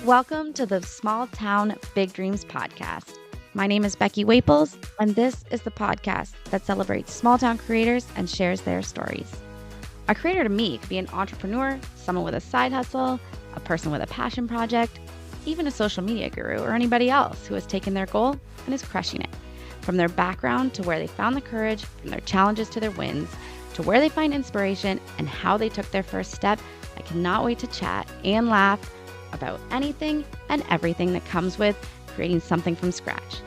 Welcome to the Small Town Big Dreams podcast. My name is Becky Waples, and this is the podcast that celebrates small town creators and shares their stories. A creator to me could be an entrepreneur, someone with a side hustle, a person with a passion project, even a social media guru, or anybody else who has taken their goal and is crushing it. From their background to where they found the courage, from their challenges to their wins, to where they find inspiration and how they took their first step, I cannot wait to chat and laugh about anything and everything that comes with creating something from scratch.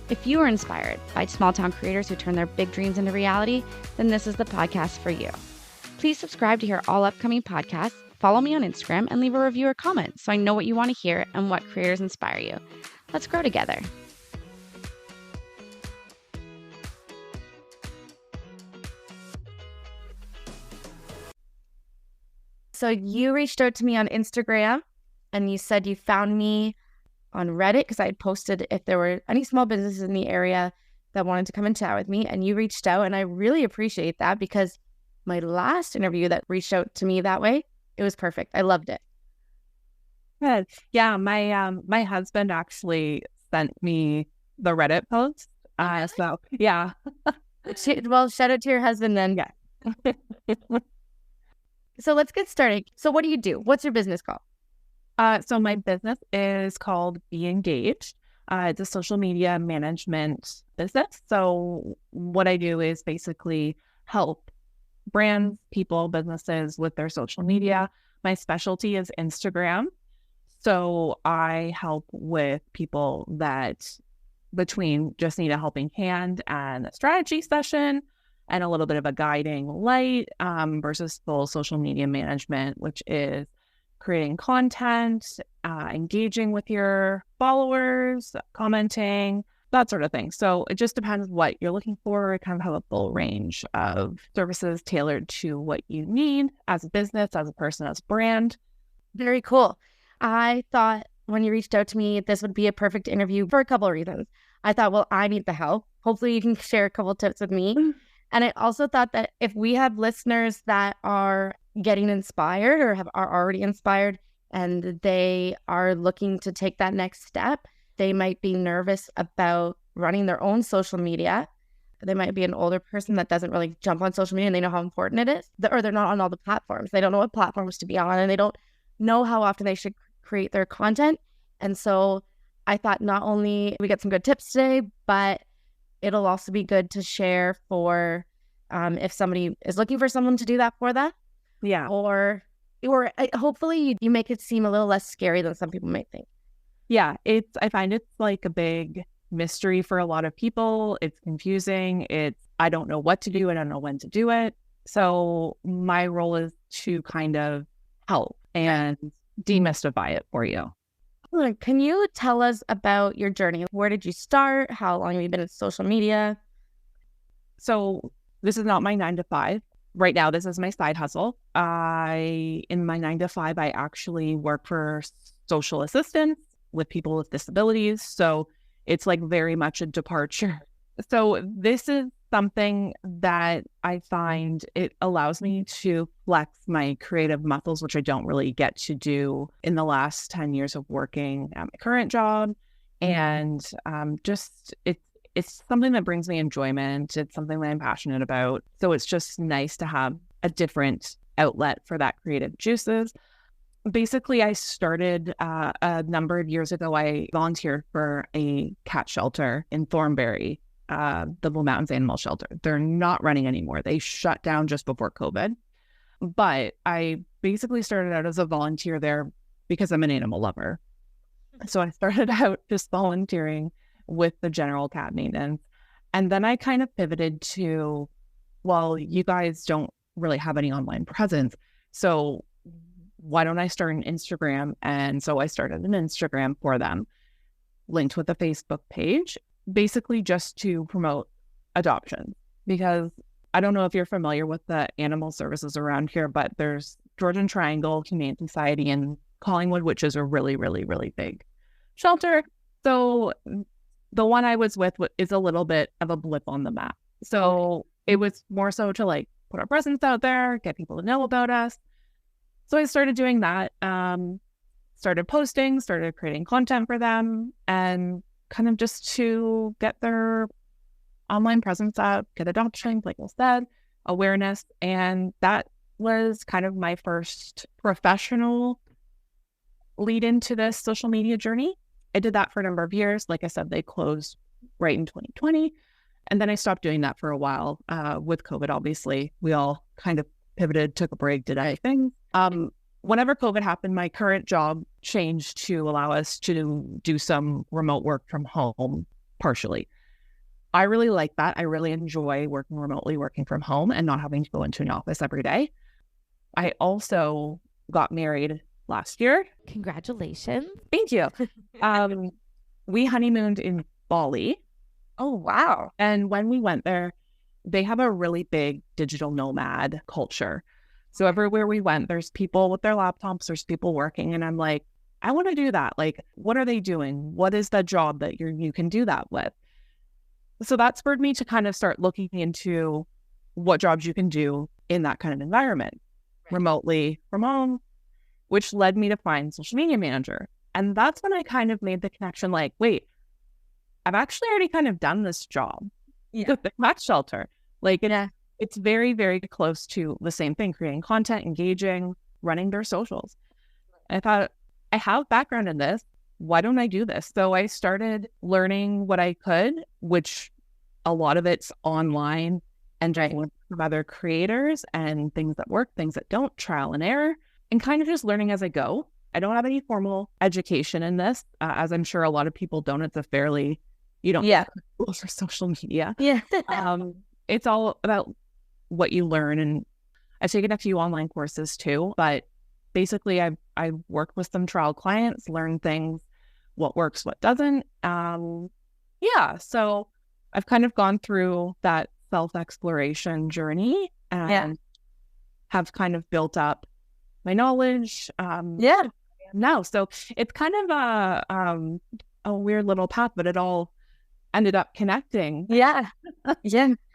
If you are inspired by small town creators who turn their big dreams into reality, then this is the podcast for you. Please subscribe to hear all upcoming podcasts, follow me on Instagram, and leave a review or comment so I know what you want to hear and what creators inspire you. Let's grow together. So you reached out to me on Instagram and you said you found me on Reddit because I had posted if there were any small businesses in the area that wanted to come and chat with me, and you reached out, and I really appreciate that because my last interview that reached out to me that way, it was perfect. I loved it. Good. Yeah, my husband actually sent me the Reddit post. So yeah. Well, shout out to your husband then. Yeah. So let's get started. So what do you do? What's your business called? So my business is called B.Engaged. It's a social media management business. So what I do is basically help brands, people, businesses with their social media. My specialty is Instagram. So I help with people that between just need a helping hand and a strategy session and a little bit of a guiding light versus full social media management, which is creating content, engaging with your followers, commenting, that sort of thing. So it just depends what you're looking for. I kind of have a full range of services tailored to what you need as a business, as a person, as a brand. Very cool. I thought when you reached out to me, this would be a perfect interview for a couple of reasons. I thought, well, I need the help. Hopefully you can share a couple of tips with me. And I also thought that if we have listeners that are getting inspired or are already inspired and they are looking to take that next step, they might be nervous about running their own social media. They might be an older person that doesn't really jump on social media and they know how important it is, or they're not on all the platforms. They don't know what platforms to be on and they don't know how often they should create their content. And so I thought not only we get some good tips today, but it'll also be good to share for if somebody is looking for someone to do that for them. Yeah. Or hopefully you make it seem a little less scary than some people might think. Yeah, I find it's like a big mystery for a lot of people. It's confusing. I don't know what to do. I don't know when to do it. So my role is to kind of help and demystify it for you. Can you tell us about your journey? Where did you start? How long have you been in social media? So this is not my 9-to-5. Right now, this is my side hustle. In my 9-to-5, I actually work for social assistants with people with disabilities. So it's like very much a departure. So this is something that I find it allows me to flex my creative muscles, which I don't really get to do in the last 10 years of working at my current job. And it's something that brings me enjoyment. It's something that I'm passionate about. So it's just nice to have a different outlet for that creative juices. Basically, I started a number of years ago. I volunteered for a cat shelter in Thornbury, the Blue Mountains Animal Shelter. They're not running anymore. They shut down just before COVID. But I basically started out as a volunteer there because I'm an animal lover. So I started out just volunteering with the general cat maintenance. And then I kind of pivoted to, well, you guys don't really have any online presence. So why don't I start an Instagram? And so I started an Instagram for them, linked with a Facebook page, basically just to promote adoption. Because I don't know if you're familiar with the animal services around here, but there's Georgian Triangle Humane Society and Collingwood, which is a really, really, really big shelter. So the one I was with is a little bit of a blip on the map. So it was more so to like put our presence out there, get people to know about us. So I started doing that. started posting, started creating content for them, and kind of just to get their online presence up, get adoption, like I said, awareness. And that was kind of my first professional lead into this social media journey. I did that for a number of years. Like I said, they closed right in 2020. And then I stopped doing that for a while with COVID, obviously. We all kind of pivoted, took a break, did anything. Whenever COVID happened, my current job changed to allow us to do some remote work from home partially. I really like that. I really enjoy working remotely, working from home and not having to go into an office every day. I also got married last year. Congratulations. Thank you. We honeymooned in Bali. Oh, wow. And when we went there, they have a really big digital nomad culture. So everywhere we went, there's people with their laptops, there's people working. And I'm like, I want to do that. Like, what are they doing? What is the job that you can do that with? So that spurred me to kind of start looking into what jobs you can do in that kind of environment, remotely from home, which led me to find social media manager. And that's when I kind of made the connection like, wait, I've actually already kind of done this job with the tax shelter. Like it's very, very close to the same thing, creating content, engaging, running their socials. And I thought, I have background in this. Why don't I do this? So I started learning what I could, which a lot of it's online and from other creators and things that work, things that don't, trial and error, and kind of just learning as I go. I don't have any formal education in this, as I'm sure a lot of people don't. It's a fairly, you don't for social media. Yeah. It's all about what you learn. And I've taken a few online courses too, but basically I've worked with some trial clients, learned things, what works, what doesn't. So I've kind of gone through that self-exploration journey and have kind of built up my knowledge. Now, so it's kind of a weird little path, but it all ended up connecting. Yeah.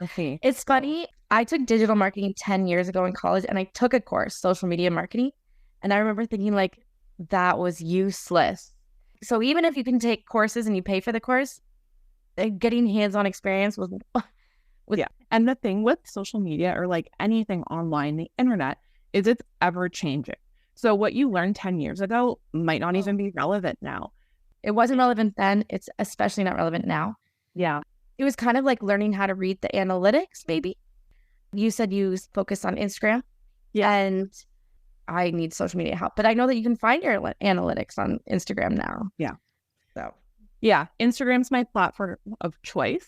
Okay. It's funny. I took digital marketing 10 years ago in college, and I took a course, social media marketing. And I remember thinking like, that was useless. So even if you can take courses and you pay for the course, getting hands-on experience was And the thing with social media or like anything online, the internet, is it's ever changing. So what you learned 10 years ago might not even be relevant now. It wasn't relevant then. It's especially not relevant now. Yeah. It was kind of like learning how to read the analytics, maybe. You said you focus on Instagram. Yeah. And I need social media help. But I know that you can find your analytics on Instagram now. Yeah. So, yeah, Instagram's my platform of choice.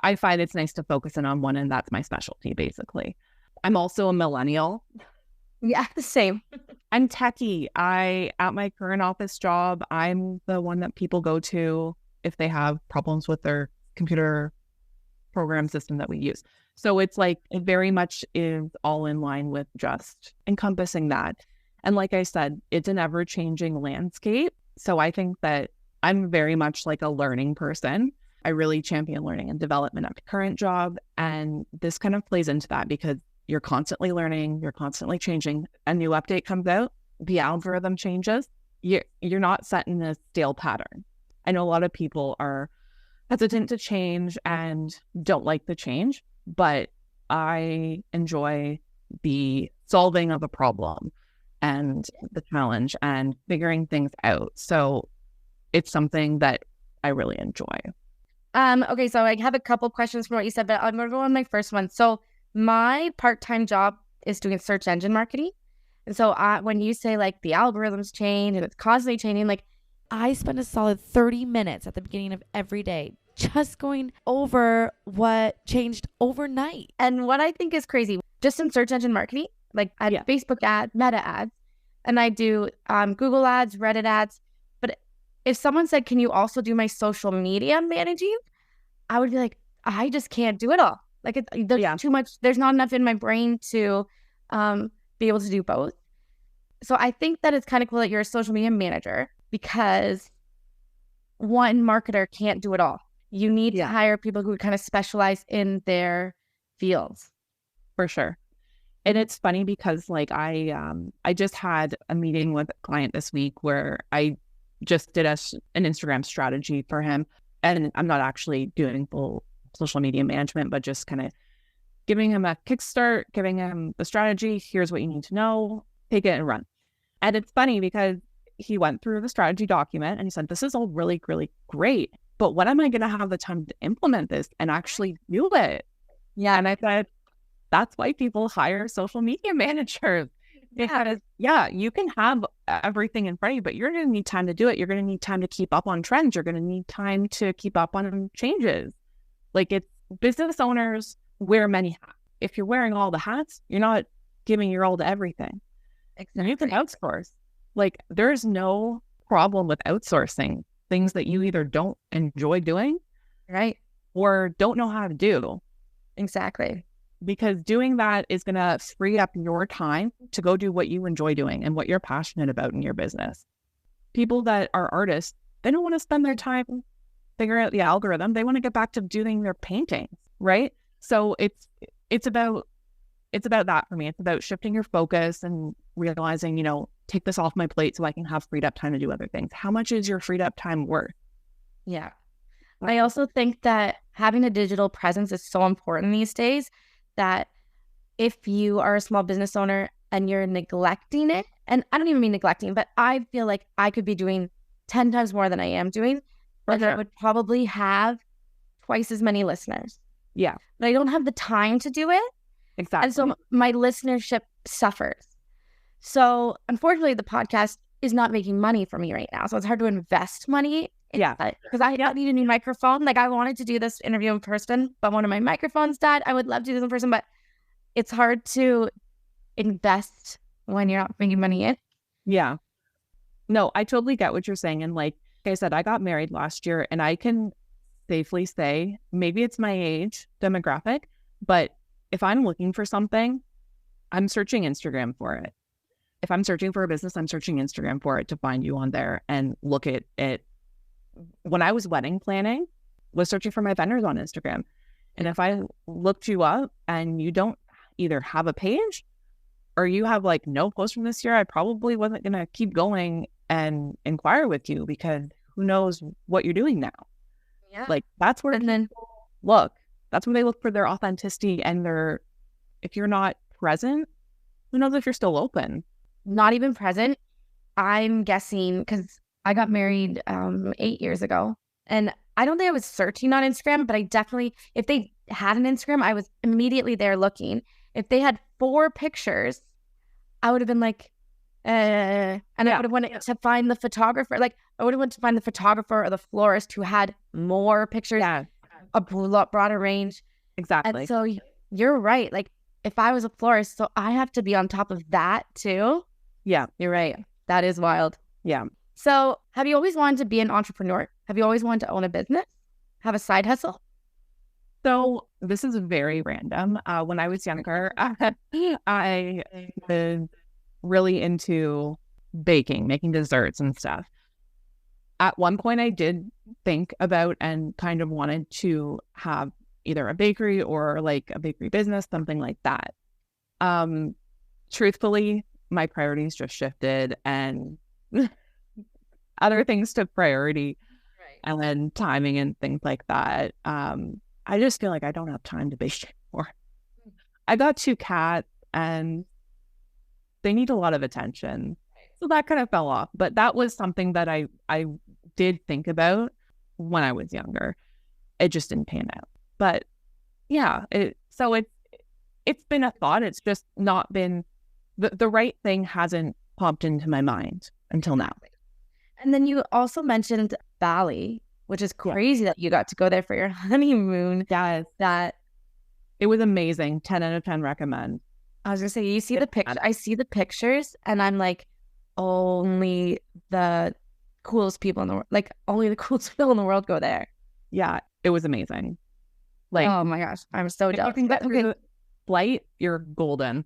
I find it's nice to focus in on one, and that's my specialty, basically. I'm also a millennial. Yeah, the same. I'm techie. At my current office job, I'm the one that people go to if they have problems with their computer program system that we use. So it's like, it very much is all in line with just encompassing that. And like I said, it's an ever-changing landscape. So I think that I'm very much like a learning person. I really champion learning and development at my current job. And this kind of plays into that because you're constantly learning, you're constantly changing. A new update comes out, the algorithm changes. You're not set in a stale pattern. I know a lot of people are hesitant to change and don't like the change, but I enjoy the solving of a problem and the challenge and figuring things out. So it's something that I really enjoy. Okay, so I have a couple questions from what you said, but I'm going to go on my first one. So my part-time job is doing search engine marketing. And so when you say like the algorithms change and it's constantly changing, like I spend a solid 30 minutes at the beginning of every day just going over what changed overnight. And what I think is crazy, just in search engine marketing, like I have Facebook ads, Meta ads, and I do Google ads, Reddit ads. But if someone said, can you also do my social media managing? I would be like, I just can't do it all. Like there's too much, there's not enough in my brain to be able to do both. So I think that it's kind of cool that you're a social media manager because one marketer can't do it all. You need to hire people who kind of specialize in their fields. For sure. And it's funny because like I just had a meeting with a client this week where I just did an Instagram strategy for him. And I'm not actually doing full social media management, but just kind of giving him a kickstart, giving him the strategy. Here's what you need to know, take it and run. And it's funny because he went through the strategy document and he said, this is all really, really great. But when am I going to have the time to implement this and actually do it? Yeah. And I said, that's why people hire social media managers. Because, you can have everything in front of you, but you're going to need time to do it. You're going to need time to keep up on trends. You're going to need time to keep up on changes. Like, it's business owners wear many hats. If you're wearing all the hats, you're not giving your all to everything. Exactly. You can outsource. Like, there's no problem with outsourcing things that you either don't enjoy doing, right, or don't know how to do. Exactly. Because doing that is going to free up your time to go do what you enjoy doing and what you're passionate about in your business. People that are artists, they don't want to spend their time figuring out the algorithm. They want to get back to doing their paintings, right? So it's about that for me. It's about shifting your focus and realizing, take this off my plate so I can have freed up time to do other things. How much is your freed up time worth? Yeah. I also think that having a digital presence is so important these days, that if you are a small business owner and you're neglecting it, and I don't even mean neglecting, but I feel like I could be doing 10 times more than I am doing, and I would probably have twice as many listeners. Yeah. But I don't have the time to do it. Exactly. And so my listenership suffers. So unfortunately, the podcast is not making money for me right now. So it's hard to invest money. Because I don't need a new microphone. Like, I wanted to do this interview in person, but one of my microphones died. I would love to do this in person, but it's hard to invest when you're not making money in. Yeah. No, I totally get what you're saying. And like I said, I got married last year, and I can safely say, maybe it's my age demographic, but if I'm looking for something, I'm searching Instagram for it. If I'm searching for a business, I'm searching Instagram for it to find you on there and look at it. When I was wedding planning, was searching for my vendors on Instagram. And if I looked you up and you don't either have a page or you have like no post from this year, I probably wasn't going to keep going and inquire with you, because who knows what you're doing now. Yeah. Like, that's where people look. That's where they look for their authenticity and if you're not present, who knows if you're still open? Not even present. I'm guessing, because I got married 8 years ago, and I don't think I was searching on Instagram, but I definitely, if they had an Instagram, I was immediately there looking. If they had 4 pictures, I would have been like, and I would have wanted to find the photographer. Like, I would have wanted to find the photographer or the florist who had more pictures, a broader range. Exactly. And so you're right. Like, if I was a florist, so I have to be on top of that too. Yeah, you're right. That is wild. Yeah. So have you always wanted to be an entrepreneur? Have you always wanted to own a business? Have a side hustle? So this is very random. When I was younger, I was really into baking, making desserts and stuff. At one point, I did think about and kind of wanted to have either a bakery or like a bakery business, something like that. Truthfully, my priorities just shifted and other things took priority, and then timing and things like that. I just feel like I don't have time to bake anymore. I got 2 cats and they need a lot of attention. So that kind of fell off. But that was something that I did think about when I was younger. It just didn't pan out. But yeah, it's been a thought. It's just not been the right thing hasn't popped into my mind until now. And then you also mentioned Bali, which is crazy that you got to go there for your honeymoon. Yes. It was amazing. 10 out of 10 recommend. I was going to say, you see the picture. I see the pictures and I'm like, only the coolest people in the world, like only the coolest people in the world go there. Yeah, it was amazing. Like, oh my gosh, I'm so jealous. If you can get through the flight, you're golden.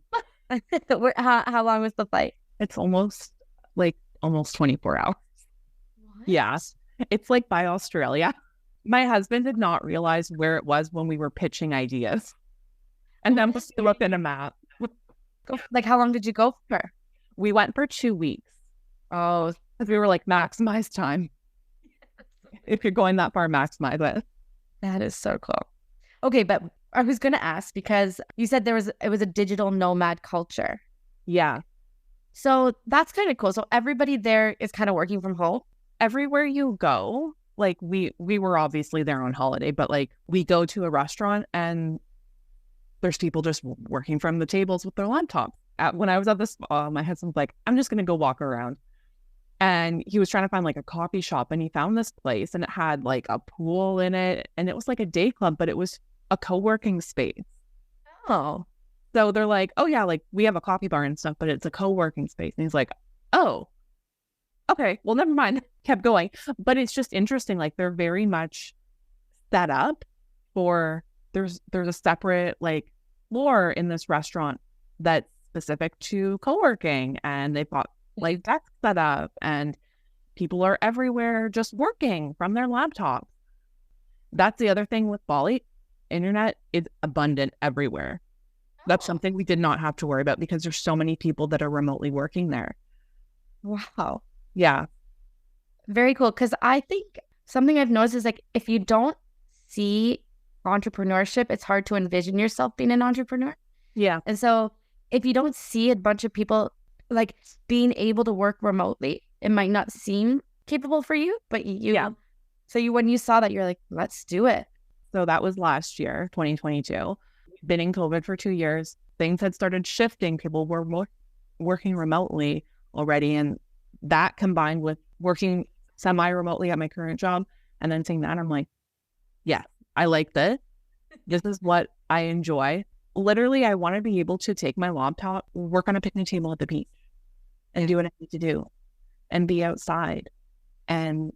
How long was the flight? It's almost 24 hours. What? Yeah. It's like by Australia. My husband did not realize where it was when we were pitching ideas. And then we looked at a map. Like, how long did you go for? We went for 2 weeks. Oh, Because we were like, maximize time. If you're going that far, maximize it. that is so cool. Okay, but I was going to ask because you said it was a digital nomad culture. Yeah. So that's kind of cool. So everybody there is kind of working from home. Everywhere you go, like we were obviously there on holiday, but like we go to a restaurant and there's people just working from the tables with their laptops. When I was at the spa, my husband's like, I'm just going to go walk around. And he was trying to find like a coffee shop and he found this place and it had like a pool in it and it was like a day club, but it was a co-working space. Oh, So they're like, oh yeah, like we have a coffee bar and stuff, but it's a co-working space. And he's like, oh, okay, well, never mind. Kept going. But it's just interesting. Like they're very much set up for, there's a separate like floor in this restaurant that's specific to co-working and they've got like desks set up and people are everywhere just working from their laptops. That's the other thing with Bali. Internet is abundant everywhere. That's something we did not have to worry about because there's so many people that are remotely working there. wow. Yeah. Very cool. Because I think something I've noticed is like if you don't see entrepreneurship, it's hard to envision yourself being an entrepreneur. Yeah. And so if you don't see a bunch of people like being able to work remotely, it might not seem capable for you, but when you saw that, you're like, let's do it. So that was last year, 2022. We've been in COVID for 2 years. Things had started shifting. People were more working remotely already. And that combined with working semi-remotely at my current job and then seeing that, I'm like, yeah, I like this. This is what I enjoy. Literally, I want to be able to take my laptop, work on a picnic table at the beach and do what I need to do and be outside and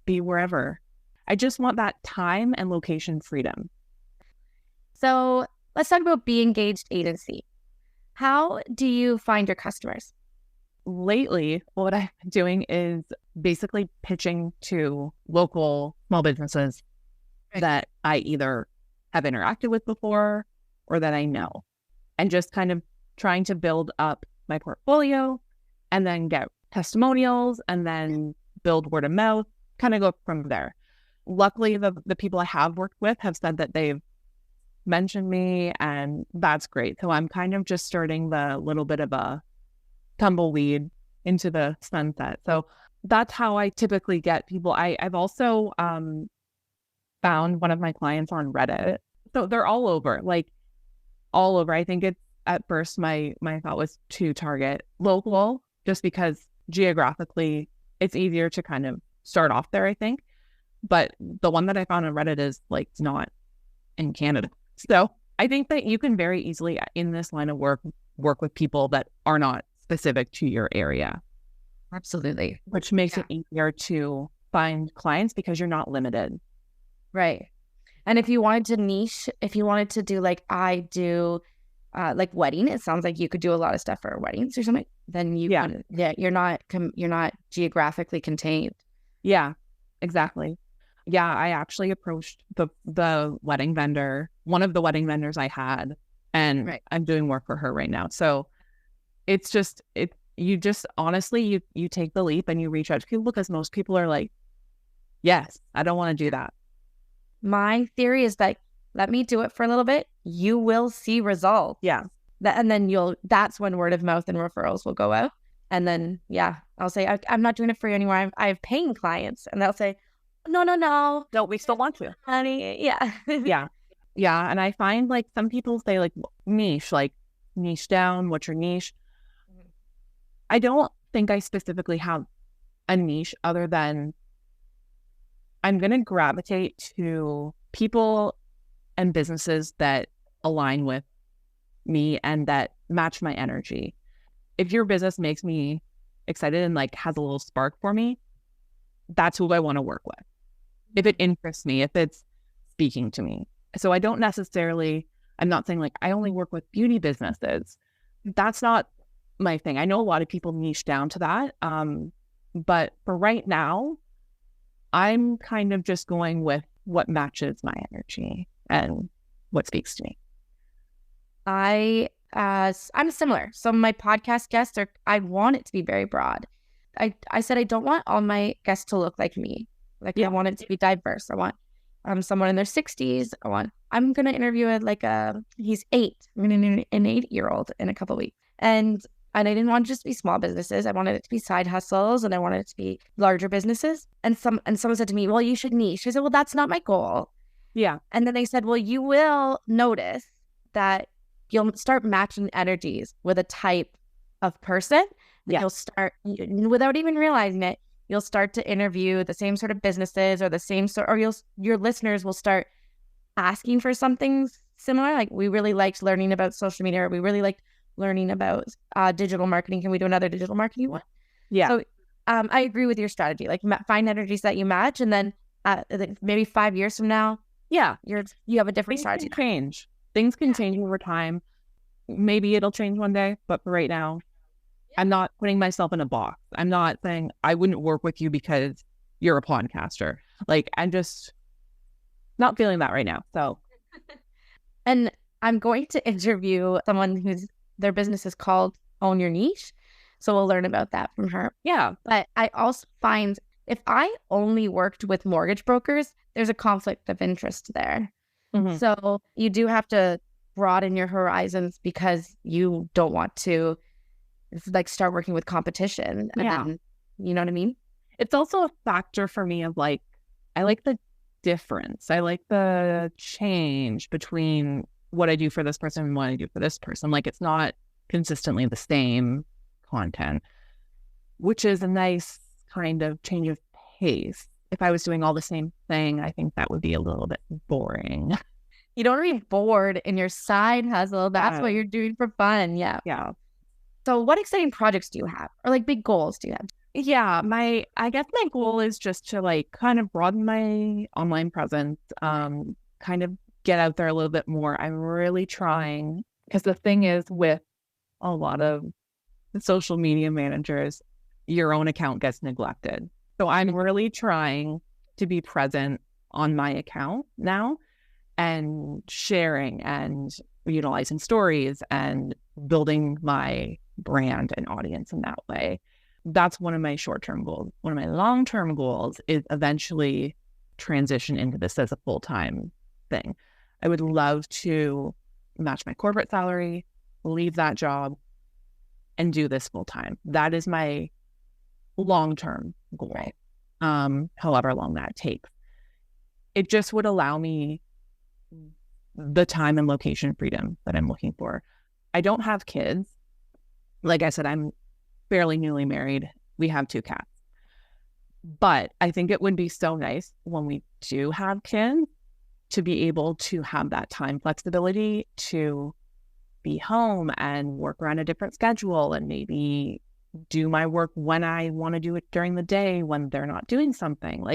be wherever. I just want that time and location freedom. So let's talk about B.Engaged agency. How do you find your customers? Lately, what I've been doing is basically pitching to local small businesses that I either have interacted with before or that I know, and just kind of trying to build up my portfolio and then get testimonials and then build word of mouth, kind of go from there. Luckily, the people I have worked with have said that they've mentioned me and that's great. So I'm kind of just starting the little bit of a tumbleweed into the sunset. So that's how I typically get people. I've also found one of my clients on Reddit. So they're all over, like all over. I think it's at first my thought was to target local just because geographically it's easier to kind of start off there, I think. But the one that I found on Reddit is like not in Canada. So I think that you can very easily in this line of work with people that are not specific to your area. Absolutely. Which makes it easier to find clients because you're not limited. Right. And if you wanted to niche, if you wanted to do like I do like wedding, it sounds like you could do a lot of stuff for weddings or something. Then you're not geographically contained. Yeah, exactly. Yeah, I actually approached the wedding vendor, one of the wedding vendors I had, and I'm doing work for her right now. So it's just you just honestly you take the leap and you reach out to people because most people are like, yes, I don't want to do that. My theory is that let me do it for a little bit. You will see results. Yeah. And then that's when word of mouth and referrals will go out. And then, I'll say, I'm not doing it for you anymore. I have paying clients. And they'll say, no, we still want to. Honey. Yeah. Yeah. And I find like some people say like niche down. What's your niche? I don't think I specifically have a niche other than I'm going to gravitate to people and businesses that align with me and that match my energy. If your business makes me excited and like has a little spark for me, that's who I want to work with. If it interests me, if it's speaking to me. So I don't necessarily, I'm not saying like I only work with beauty businesses. That's not my thing. I know a lot of people niche down to that. But for right now, I'm kind of just going with what matches my energy and what speaks to me. I I'm similar. So my podcast guests I want it to be very broad. I said I don't want all my guests to look like me. Like I want it to be diverse. I want someone in their 60s. I'm gonna interview he's 8. I'm gonna interview an 8-year-old in a couple of weeks. And I didn't want it to just be small businesses. I wanted it to be side hustles, and I wanted it to be larger businesses. And someone said to me, well, you should niche. I said, well, that's not my goal. Yeah. And then they said, well, you will notice that you'll start matching energies with a type of person. Yeah. You'll start, without even realizing it, you'll start to interview the same sort of businesses or the same sort, or your listeners will start asking for something similar. Like, we really liked learning about social media, or we really liked learning about digital marketing. Can we do another digital marketing one? Yeah. So I agree with your strategy. Like, find energies that you match, and then maybe 5 years from now, you have a different strategy. Things can change over time. Maybe it'll change one day, but for right now, I'm not putting myself in a box. I'm not saying I wouldn't work with you because you're a podcaster. Like, I'm just not feeling that right now. So, and I'm going to interview someone their business is called Own Your Niche. So we'll learn about that from her. Yeah. But I also find if I only worked with mortgage brokers, there's a conflict of interest there. Mm-hmm. So you do have to broaden your horizons because you don't want to start working with competition. And then, you know what I mean? It's also a factor for me of I like the difference. I like the change between what I do for this person and what I do for this person. Like, it's not consistently the same content, which is a nice kind of change of pace. If I was doing all the same thing, I think that would be a little bit boring. You don't want to be bored in your side hustle. That's what you're doing for fun. Yeah. Yeah. So what exciting projects do you have, or big goals do you have? Yeah, I guess my goal is just to kind of broaden my online presence, kind of get out there a little bit more. I'm really trying, because the thing is with a lot of the social media managers, your own account gets neglected. So I'm really trying to be present on my account now and sharing and utilizing stories and building my brand and audience in that way. That's one of my short-term goals. One of my long-term goals is eventually transition into this as a full-time thing. I would love to match my corporate salary, leave that job, and do this full-time. That is my long-term goal, however long that takes. It just would allow me the time and location freedom that I'm looking for. I don't have kids. Like I said, I'm fairly newly married. We have 2 cats. But I think it would be so nice when we do have kids to be able to have that time flexibility to be home and work around a different schedule and maybe do my work when I want to do it during the day when they're not doing something.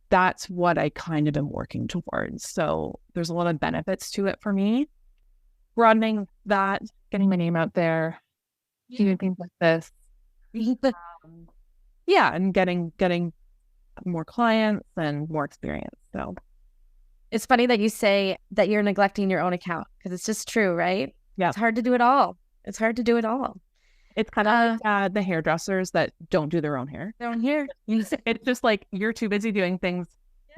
That's what I kind of am working towards. So there's a lot of benefits to it for me. Broadening that, getting my name out there, doing things like this. And getting more clients and more experience. So it's funny that you say that you're neglecting your own account, because it's just true, right? Yeah. It's hard to do it all. It's kind of like the hairdressers that don't do their own hair. It's just you're too busy doing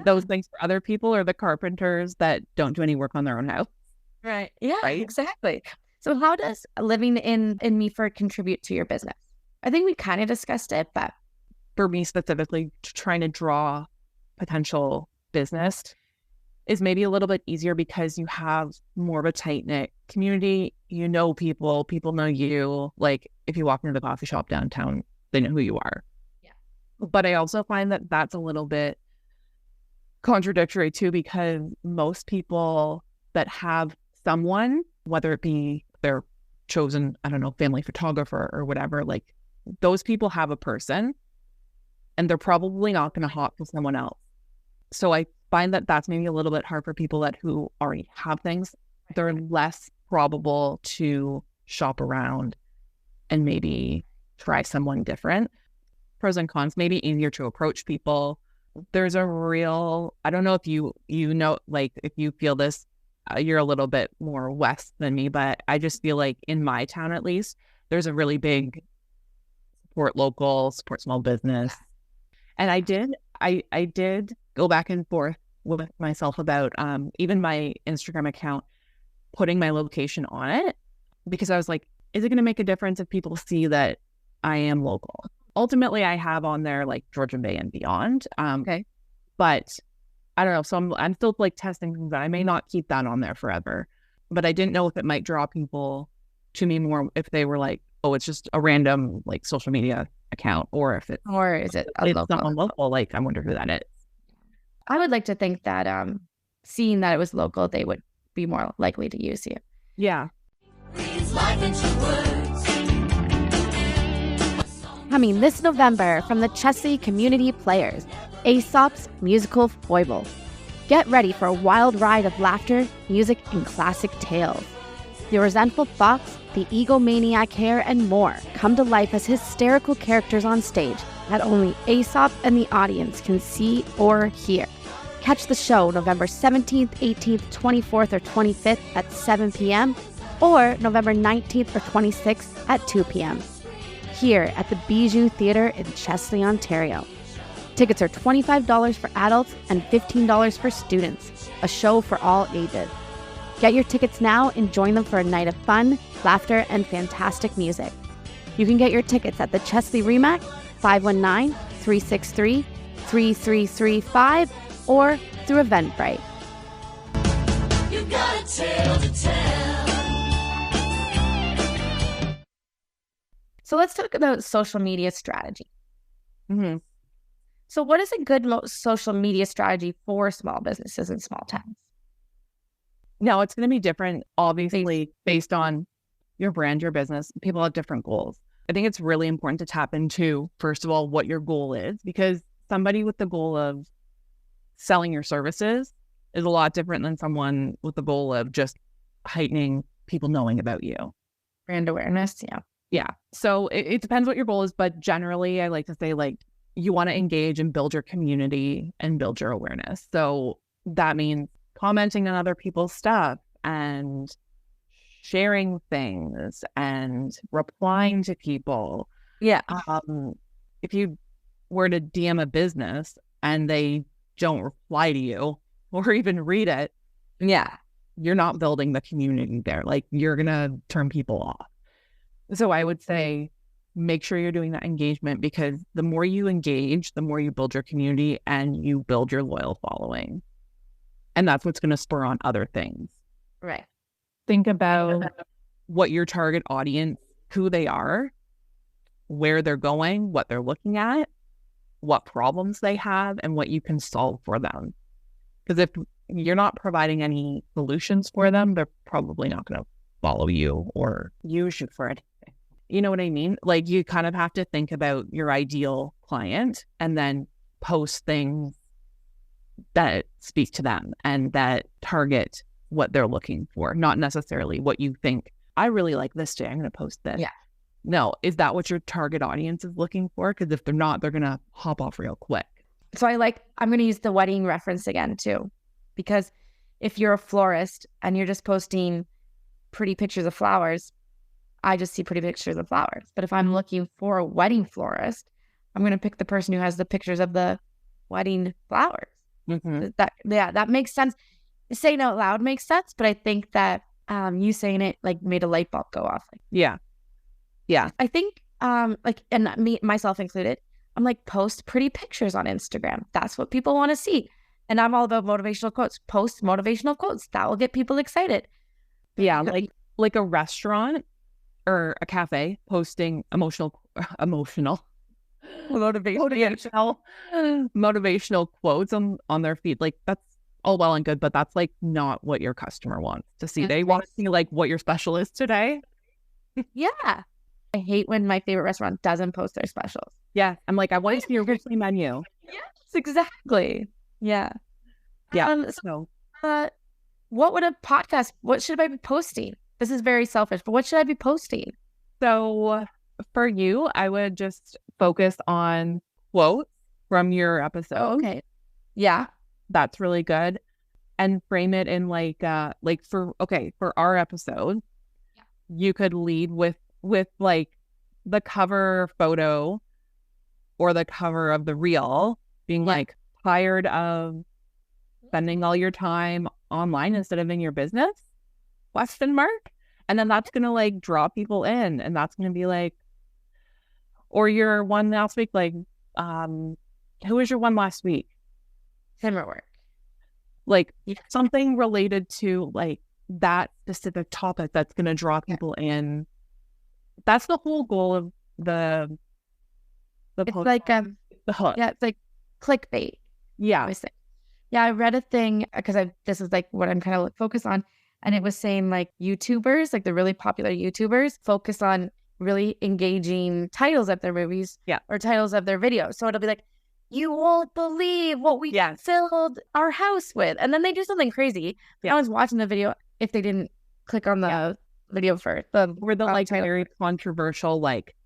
those things for other people, or the carpenters that don't do any work on their own house. Right. Yeah, right? Exactly. So how does living in Meaford contribute to your business? I think we kind of discussed it, but for me specifically, trying to draw potential business is maybe a little bit easier because you have more of a tight-knit community. You know people know you. If you walk into the coffee shop downtown, they know who you are. Yeah. But I also find that that's a little bit contradictory too, because most people that have someone, whether it be their chosen, family photographer or whatever, those people have a person and they're probably not going to hop to someone else. So I find that that's maybe a little bit hard for people who already have things. They're less probable to shop around and maybe try someone different. Pros and cons, maybe easier to approach people. There's a real, I don't know if you know, if you feel this you're a little bit more west than me, but I just feel like in my town, at least, there's a really big support local, support small business. And I did go back and forth with myself about even my Instagram account, putting my location on it, because I was like, is it going to make a difference if people see that I am local? Ultimately, I have on there like Georgian Bay and beyond. Okay. But I don't know. So I'm still like testing things out. I may not keep that on there forever, but I didn't know if it might draw people to me more if they were like, oh, it's just a random like social media account, or if it's someone local. Like, I wonder who that is. I would like to think that seeing that it was local, they would be more likely to use you. Yeah. Coming this November from the Chesley Community Players, Aesop's musical foible. Get ready for a wild ride of laughter, music, and classic tales. The resentful fox, the egomaniac hare, and more come to life as hysterical characters on stage that only Aesop and the audience can see or hear. Catch the show November 17th, 18th, 24th, or 25th at 7 p.m. or November 19th or 26th at 2 p.m. here at the Bijou Theatre in Chesley, Ontario. Tickets are $25 for adults and $15 for students, a show for all ages. Get your tickets now and join them for a night of fun, laughter, and fantastic music. You can get your tickets at the Chesley Remac, 519-363-3335, or through Eventbrite. You got a tale to tell. So let's talk about social media strategy. Mm-hmm. So what is a good social media strategy for small businesses in small towns? No, it's going to be different, obviously, based on your brand, your business. People have different goals. I think it's really important to tap into, first of all, what your goal is, because somebody with the goal of selling your services is a lot different than someone with the goal of just heightening people knowing about you. Brand awareness, yeah. Yeah. So it depends what your goal is, but generally I like to say, like, you want to engage and build your community and build your awareness. So that means commenting on other people's stuff and sharing things and replying to people. Yeah. If you were to DM a business and they don't reply to you or even read it, yeah, you're not building the community there. Like, you're going to turn people off. So I would say make sure you're doing that engagement, because the more you engage, the more you build your community and you build your loyal following. And that's what's going to spur on other things. Right. Think about what your target audience, who they are, where they're going, what they're looking at, what problems they have, and what you can solve for them. Because if you're not providing any solutions for them, they're probably not going to follow you or use you for anything. You know what I mean? Like, you kind of have to think about your ideal client and then post things that speak to them and that target what they're looking for, not necessarily what you think. I really like this today, I'm going to post this. Yeah. No, is that what your target audience is looking for? Because if they're not, they're going to hop off real quick. So I'm going to use the wedding reference again too, because if you're a florist and you're just posting pretty pictures of flowers, I just see pretty pictures of flowers. But if I'm looking for a wedding florist, I'm going to pick the person who has the pictures of the wedding flowers. Mm-hmm. That makes sense. Saying out loud makes sense, but I think that you saying it like made a light bulb go off. Yeah. I think and me, myself included, I'm like, post pretty pictures on Instagram. That's what people want to see. And I'm all about motivational quotes. Post motivational quotes. That will get people excited. Yeah, like a restaurant or a cafe posting motivational quotes on their feed. Like, that's all well and good, but that's like not what your customer wants to see. They want to see like what your special is today. Yeah. I hate when my favorite restaurant doesn't post their specials. Yeah. I'm like, I want to see your weekly menu. Yes, exactly. Yeah. Yeah. What should I be posting? This is very selfish, but what should I be posting? So for you, I would just focus on quotes from your episode. Okay. Yeah. That's really good. and frame it in like for our episode, you could lead with like the cover photo or the cover of the reel being like tired of spending all your time online instead of in your business? ? And then that's going to like draw people in, and that's going to be like, or your one last week, like, who was your one last week? Summer work. Like something related to like that specific topic that's going to draw people in. That's the whole goal of the it's post. like the hook. Yeah, it's like clickbait. Yeah. I read a thing because this is like what I'm kind of focused on, and it was saying like YouTubers, like the really popular YouTubers, focus on really engaging titles of their movies, or titles of their videos. So it'll be like, you won't believe what we filled our house with, and then they do something crazy. I was watching the video if they didn't click on the video first. Or the like very controversial, like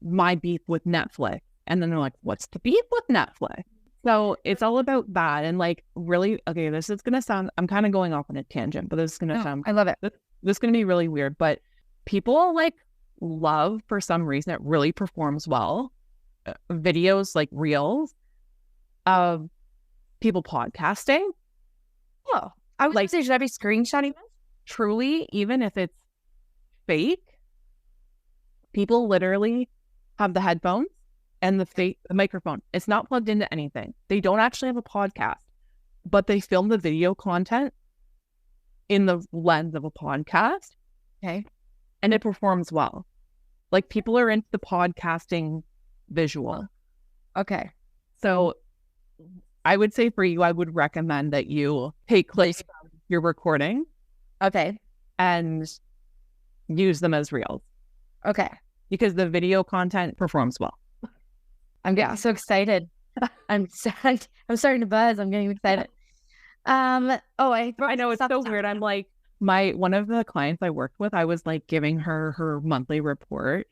my beef with Netflix, and then they're like, what's the beef with Netflix? So it's all about that. And like, really, okay, this is going to sound, I'm kind of going off on a tangent, but this is going to sound, I love it. This is going to be really weird, but people like love, for some reason, it really performs well, videos like reels of people podcasting. Oh, I would say, should I be screenshotting this? Truly, even if it's fake, people literally have the headphones and the microphone. It's not plugged into anything. They don't actually have a podcast, but they film the video content in the lens of a podcast. Okay. And it performs well. Like people are into the podcasting visual. Okay. So I would say for you, I would recommend that you take clips from your recording. Okay. And use them as reels. Okay. Because the video content performs well. I'm getting so excited. I'm starting to buzz. I'm getting excited. I know it's so weird. I'm like, one of the clients I worked with, I was like giving her monthly report,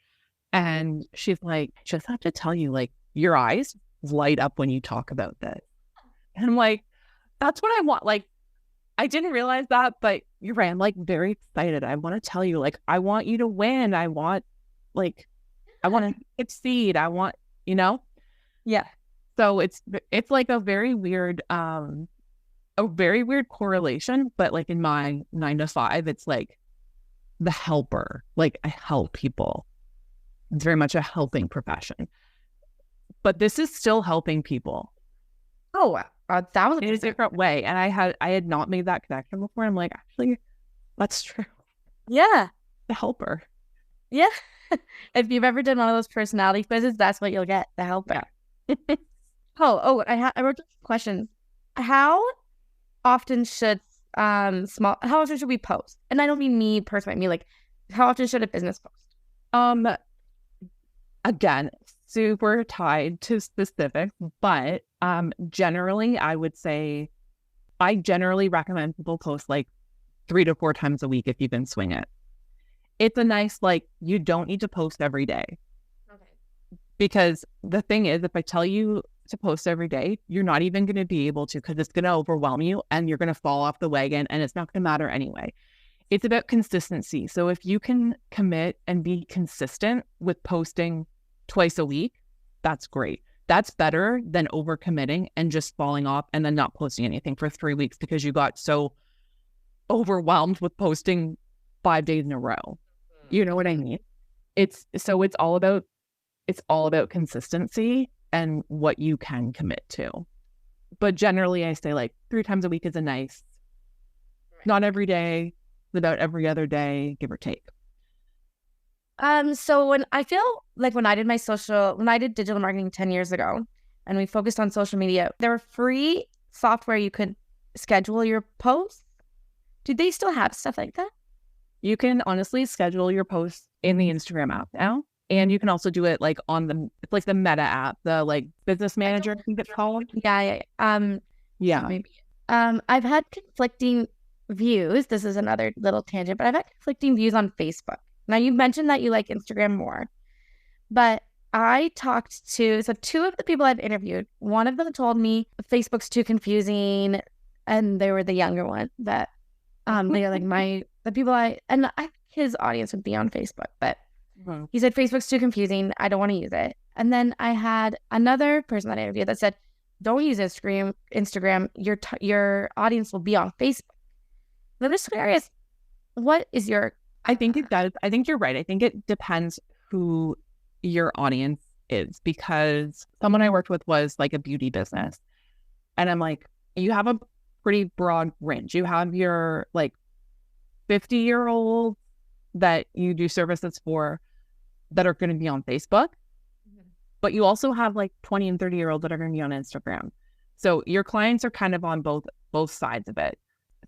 and she's like, just have to tell you, like, your eyes light up when you talk about this. And I'm like, that's what I want. Like, I didn't realize that, but you're right. I'm like very excited. I want to tell you, like, I want you to win. I want to succeed. I want, Yeah. So it's like a very weird correlation, but like in my 9 to 5, it's like the helper. Like I help people. It's very much a helping profession, but this is still helping people. Oh, that was in a different way. And I had not made that connection before. I'm like, actually, that's true. Yeah. The helper. Yeah. If you've ever done one of those personality quizzes, that's what you'll get. The helper. Yeah. I wrote questions. How often should we post? And I don't mean me personally. I mean, like, how often should a business post? Again, super tied to specifics, but generally, I would say I generally recommend people post like 3 to 4 times a week if you can swing it. It's a nice, like, you don't need to post every day. Okay. Because the thing is, if I tell you to post every day, you're not even going to be able to, because it's going to overwhelm you and you're going to fall off the wagon and it's not going to matter anyway. It's about consistency. So if you can commit and be consistent with posting twice a week, that's great. That's better than overcommitting and just falling off and then not posting anything for 3 weeks because you got so overwhelmed with posting 5 days in a row. You know what I mean? It's all about consistency and what you can commit to. But generally I say like 3 times a week is a nice, not every day, about every other day, give or take. So when I did digital marketing 10 years ago and we focused on social media, there were free software you could schedule your posts. Do they still have stuff like that? You can honestly schedule your posts in the Instagram app now. And you can also do it like on it's like the Meta app, the like business manager, I think it's called. Yeah. Maybe. I've had conflicting views. This is another little tangent, but I've had conflicting views on Facebook. Now, you mentioned that you like Instagram more, but I talked to, 2 of the people I've interviewed. One of them told me Facebook's too confusing. and they were the younger one that they are like the people I his audience would be on Facebook, but he said Facebook's too confusing. I don't want to use it. And then I had another person that I interviewed that said, don't use Instagram. Your audience will be on Facebook. And I'm just curious, what is your... I think it does. I think you're right. I think it depends who your audience is, because someone I worked with was like a beauty business. And I'm like, you have a pretty broad range. You have your like 50-year-old that you do services for that are going to be on Facebook, but you also have like 20 and 30-year-olds that are going to be on Instagram. So your clients are kind of on both sides of it.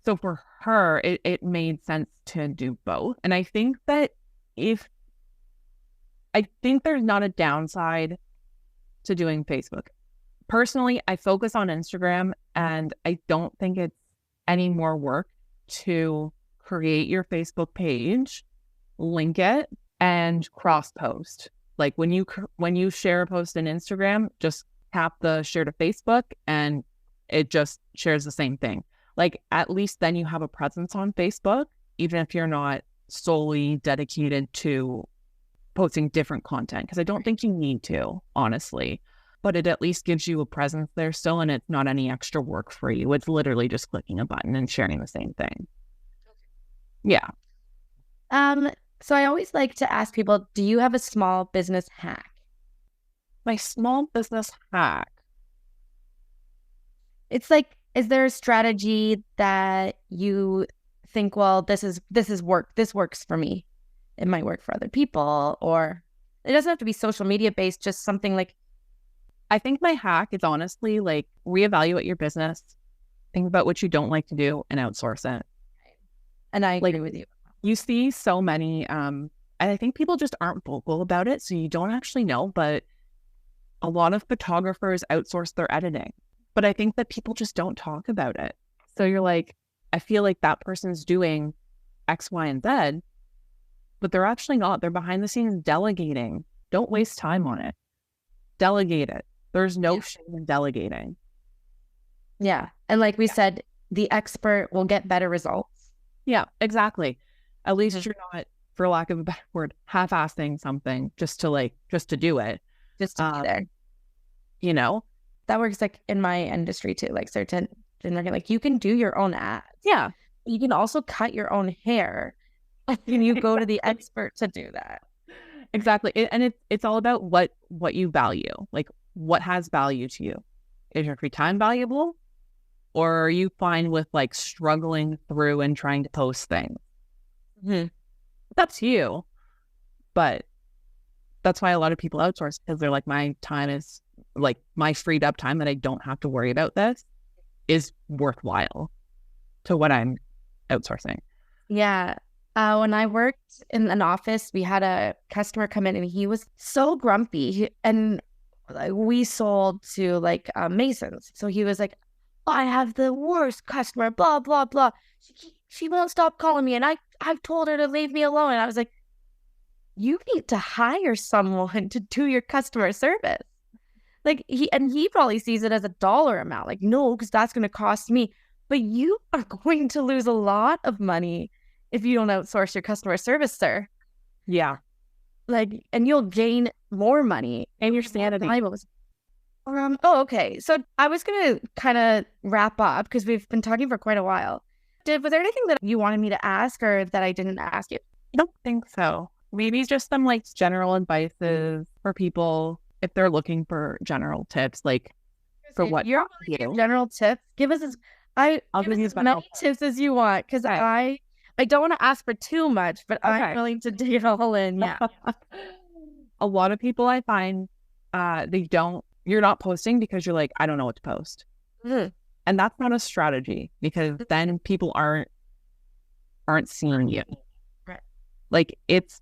So for her, it made sense to do both. And I think that there's not a downside to doing Facebook. Personally, I focus on Instagram, and I don't think it's any more work to create your Facebook page, link it, and cross post. Like when you share a post in Instagram, just tap the share to Facebook and it just shares the same thing. Like at least then you have a presence on Facebook, even if you're not solely dedicated to posting different content, because I don't think you need to, honestly. But it at least gives you a presence there still, and it's not any extra work for you. It's literally just clicking a button and sharing the same thing. Yeah. So I always like to ask people, do you have a small business hack? My small business hack. It's like, is there a strategy that you think, well, this works for me. It might work for other people, or it doesn't have to be social media based, just something like... I think my hack is honestly like reevaluate your business, think about what you don't like to do, and outsource it. And I agree with you. You see so many, and I think people just aren't vocal about it, so you don't actually know, but a lot of photographers outsource their editing. But I think that people just don't talk about it. So you're like, I feel like that person's doing X, Y, and Z, but they're actually not. They're behind the scenes delegating. Don't waste time on it. Delegate it. There's no shame in delegating. Yeah. And like we said, the expert will get better results. Yeah, exactly. At least you're not, for lack of a better word, half-assing something just to do it. Just to be there. You know? That works like in my industry too. Like certain, like you can do your own ads. Yeah. You can also cut your own hair. And you go to the expert to do that. Exactly. And it's all about what you value. Like what has value to you. Is your free time valuable? Or are you fine with like struggling through and trying to post things? Mm-hmm. That's you. But that's why a lot of people outsource, because they're like, my time is like my freed up time that I don't have to worry about this is worthwhile to what I'm outsourcing. Yeah. When I worked in an office, we had a customer come in and he was so grumpy, and we sold to like masons. So he was like, I have the worst customer, blah, blah, blah. She won't stop calling me, and I've told her to leave me alone. And I was like, you need to hire someone to do your customer service. Like he probably sees it as a dollar amount. Like, no, because that's going to cost me. But you are going to lose a lot of money if you don't outsource your customer service, sir. Yeah. Like, and you'll gain more money and your sanity. Okay. So I was going to kind of wrap up because we've been talking for quite a while. Was there anything that you wanted me to ask or that I didn't ask you? I don't think so. Maybe just some like general advices for people if they're looking for general tips, like for what you're general tips. Give us I'll give you as many tips as you want, because I don't want to ask for too much, but I'm willing to dig it all in. Yeah. A lot of people I find you're not posting because you're like, I don't know what to post. Mm-hmm. And that's not a strategy, because then people aren't seeing you. Right. Like it's,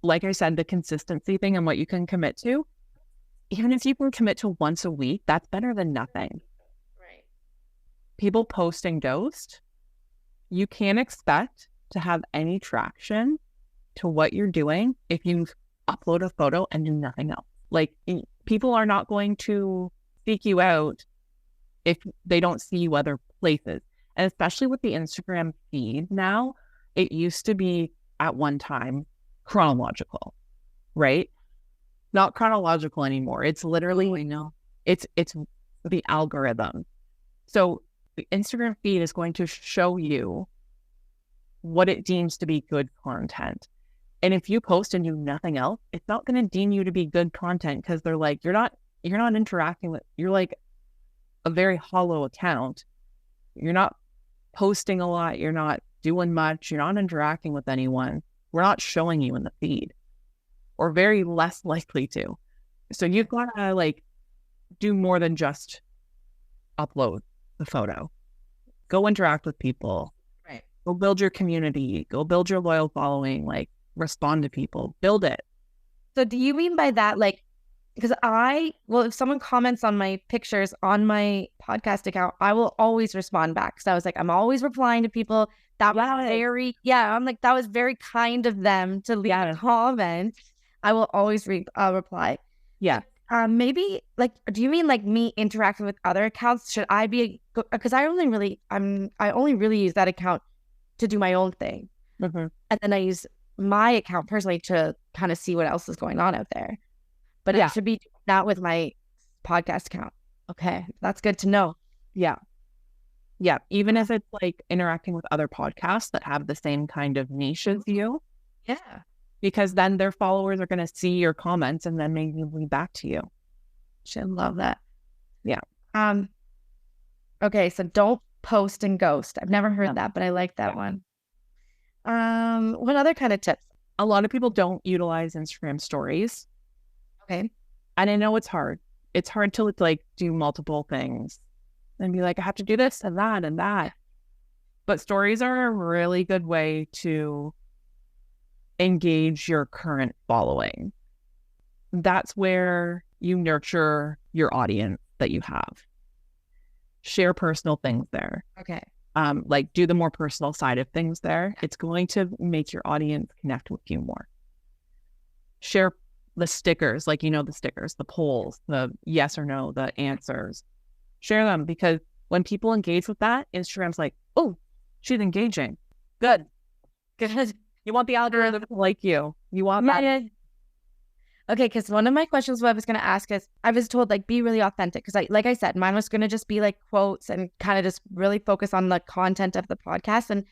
like I said, the consistency thing and what you can commit to. Even if you can commit to once a week, that's better than nothing. Right. People post and ghost. You can't expect to have any traction to what you're doing if you upload a photo and do nothing else. Like people are not going to seek you out if they don't see you other places. And especially with the Instagram feed now, it used to be at one time chronological, right? Not chronological anymore. It's literally, I know. it's the algorithm. So the Instagram feed is going to show you what it deems to be good content. And if you post and do nothing else, it's not going to deem you to be good content, because they're like, you're not interacting with, you're like a very hollow account. You're not posting a lot. You're not doing much. You're not interacting with anyone. We're not showing you in the feed, or very less likely to. So you've got to like do more than just upload the photo. Go interact with people. Right. Go build your community. Go build your loyal following. Like, respond to people. Build it. So do you mean by that, like, because if someone comments on my pictures on my podcast account, I will always respond back. So I was like, I'm always replying to people. That was I'm like, that was very kind of them to leave a comment. I will always reply. Yeah. Maybe like, do you mean like me interacting with other accounts? Should I be, because I only really use that account to do my own thing. Mm-hmm. And then I use my account personally to kind of see what else is going on out there. But it should be not with my podcast account. Okay. That's good to know. Yeah. Yeah. Even if it's like interacting with other podcasts that have the same kind of niche as you. Yeah. Because then their followers are going to see your comments and then maybe lead back to you. Should love that. Yeah. Okay. So don't post and ghost. I've never heard that, but I like that one. What other kind of tips? A lot of people don't utilize Instagram stories. Okay. And I know it's hard. It's hard to like do multiple things and be like, I have to do this and that and that. But stories are a really good way to engage your current following. That's where you nurture your audience that you have. Share personal things there. Okay. Like do the more personal side of things there. It's going to make your audience connect with you more. Share the stickers, like, the stickers, the polls, the yes or no, the answers. Share them, because when people engage with that, Instagram's like, oh, she's engaging. Good. You want the algorithm to like you. You want that. Yeah. Okay, because one of my questions, what I was going to ask is, I was told, like, be really authentic. Because, like I said, mine was going to just be, like, quotes and kind of just really focus on the content of the podcast. And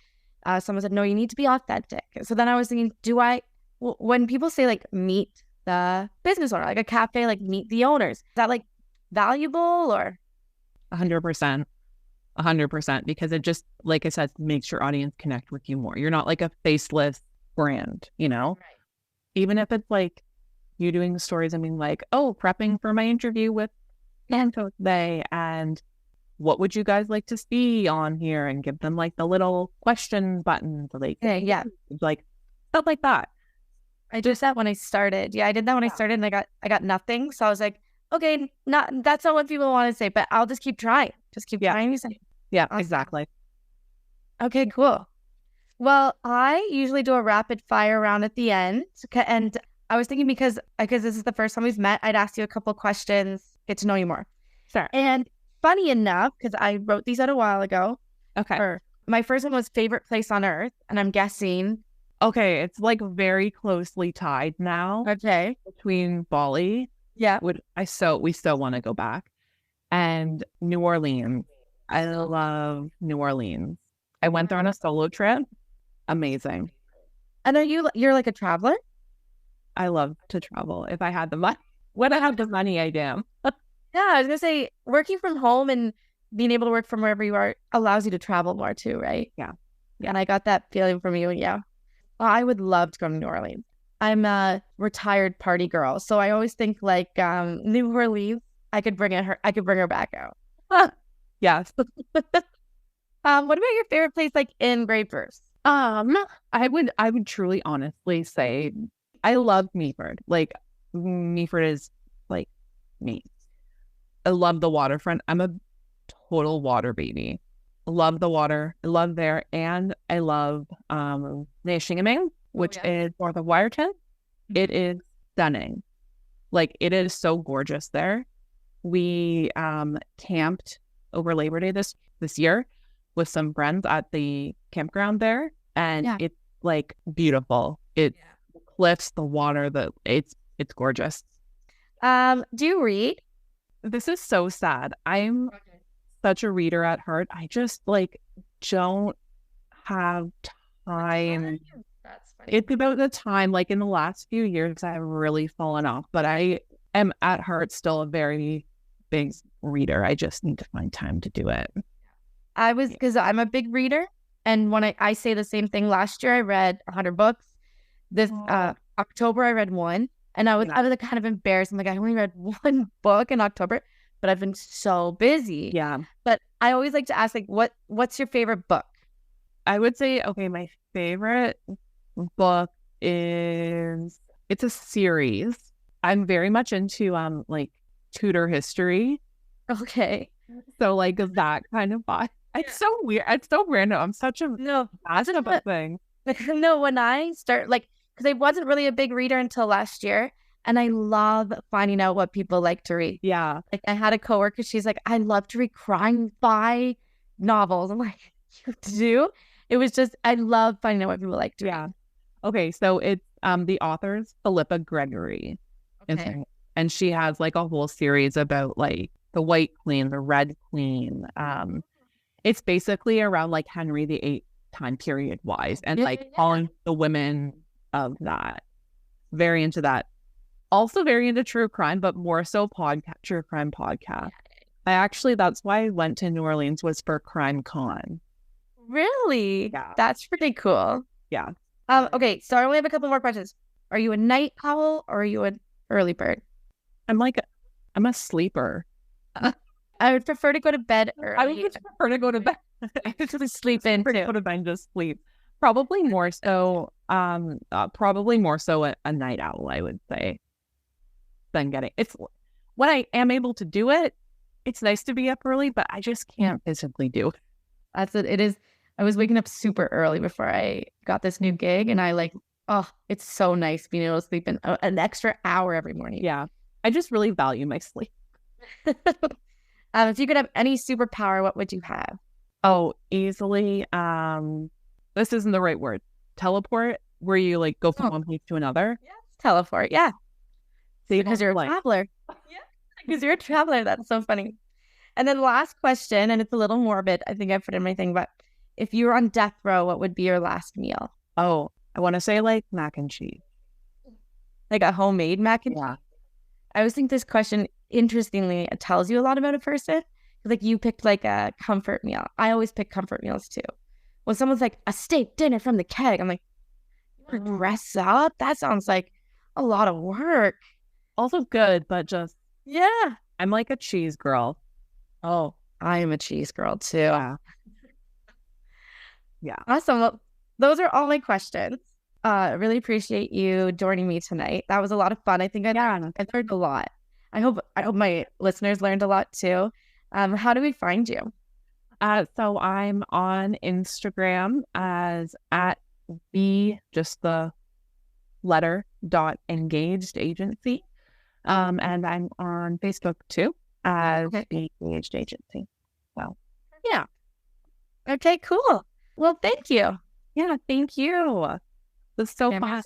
someone said, no, you need to be authentic. So then I was thinking, when people say, like, meet the business owner, like a cafe, like, meet the owners, is that, like, valuable or? 100%. 100%. Because it just, like I said, makes your audience connect with you more. You're not like a faceless brand, Right. Even if it's, like, you doing the stories and being like, oh, prepping for my interview with Nanto today, and what would you guys like to see on here, and give them like the little question buttons, like like stuff like that. I did that when I started. Yeah, I did that when I started, and I got nothing. So I was like, okay, that's not what people want to say, but I'll just keep trying. Just keep trying. Yeah, awesome. Exactly. Okay, cool. Well, I usually do a rapid fire round at the end, and I was thinking because this is the first time we've met, I'd ask you a couple questions, get to know you more. Sure. And funny enough, because I wrote these out a while ago. Okay. My first one was favorite place on earth, and I'm guessing. Okay, it's like very closely tied now. Okay. Between Bali. Yeah. We so want to go back. And New Orleans. I love New Orleans. I went there on a solo trip. Amazing. And you're like a traveler? I love to travel. If I had the money. When I have the money, I am. Yeah, I was going to say, working from home and being able to work from wherever you are allows you to travel more too, right? Yeah. And I got that feeling from you. Yeah. Well, I would love to go to New Orleans. I'm a retired party girl. So I always think like New Orleans, I could bring her back out. Yes. What about your favorite place, like in Great Bruce? I would truly honestly say I love Meaford. Like, Meaford is like me. I love the waterfront. I'm a total water baby. Love the water. I love there. And I love Neshingaming, which is north of Wyerton. It is stunning. Like, it is so gorgeous there. We camped over Labor Day this year with some friends at the campground there, and it's like beautiful. The cliffs, the water, it's gorgeous. Do you read? This is so sad. I'm such a reader at heart. I just like don't have time. That's funny. It's about the time, like in the last few years, I've really fallen off, but I am at heart still a very big reader. I just need to find time to do it. Because I'm a big reader. And when I say the same thing, last year I read 100 books. This October I read one. And I was kind of embarrassed. I'm like, I only read one book in October, but I've been so busy. Yeah. But I always like to ask, like, what's your favorite book? I would say, okay, my favorite book it's a series. I'm very much into like Tudor history. Okay. So like that kind of vibe. It's so weird. It's so random. I'm such a passionate thing. No, when I start because I wasn't really a big reader until last year, and I love finding out what people like to read. Yeah. Like I had a coworker, she's like, I love to read crime spy novels. I'm like, you do? It was just, I love finding out what people like to read. Okay, so it's the author's Philippa Gregory. Okay. And she has like a whole series about like the White Queen, the Red Queen. It's basically around like Henry VIII time period wise, and calling the women of that. Very into that. Also very into true crime, but more so true crime podcast. That's why I went to New Orleans, was for Crime Con. Really? Yeah. That's pretty cool. Yeah. Okay, so I only have a couple more questions. Are you a night owl or are you an early bird? I'm a sleeper. I would prefer to go to bed early. I would prefer to go to bed. Just sleep in too. Go to bed and just sleep. Probably more so. Probably more so a night owl, I would say, than it's when I am able to do it. It's nice to be up early, but I just can't physically do it. That's it. It is. I was waking up super early before I got this new gig, and it's so nice being able to sleep in an extra hour every morning. Yeah, I just really value my sleep. If you could have any superpower, what would you have? Oh, easily. This isn't the right word. Teleport, where you like go from one place to another. Yes, teleport. Yeah, because you're a like traveler. Yeah, because you're a traveler. That's so funny. And then last question, and it's a little morbid. I think I put in my thing, but if you were on death row, what would be your last meal? Oh, I want to say like mac and cheese. Like a homemade mac and cheese? I always think this question, interestingly, it tells you a lot about a person. Like you picked like a comfort meal. I always pick comfort meals too. When someone's like a steak dinner from the keg, I'm like, you want to dress up? That sounds like a lot of work. Also good, but just I'm like a cheese girl. Oh, I am a cheese girl too. Yeah. Awesome. Well, those are all my questions. I really appreciate you joining me tonight. That was a lot of fun. I think I learned a lot. I hope my listeners learned a lot too. How do we find you? So I'm on Instagram as at just the letter .engaged agency. And I'm on Facebook too as B.Engaged agency. So yeah. Okay, cool. Well, thank you. Yeah, thank you. It was so fun.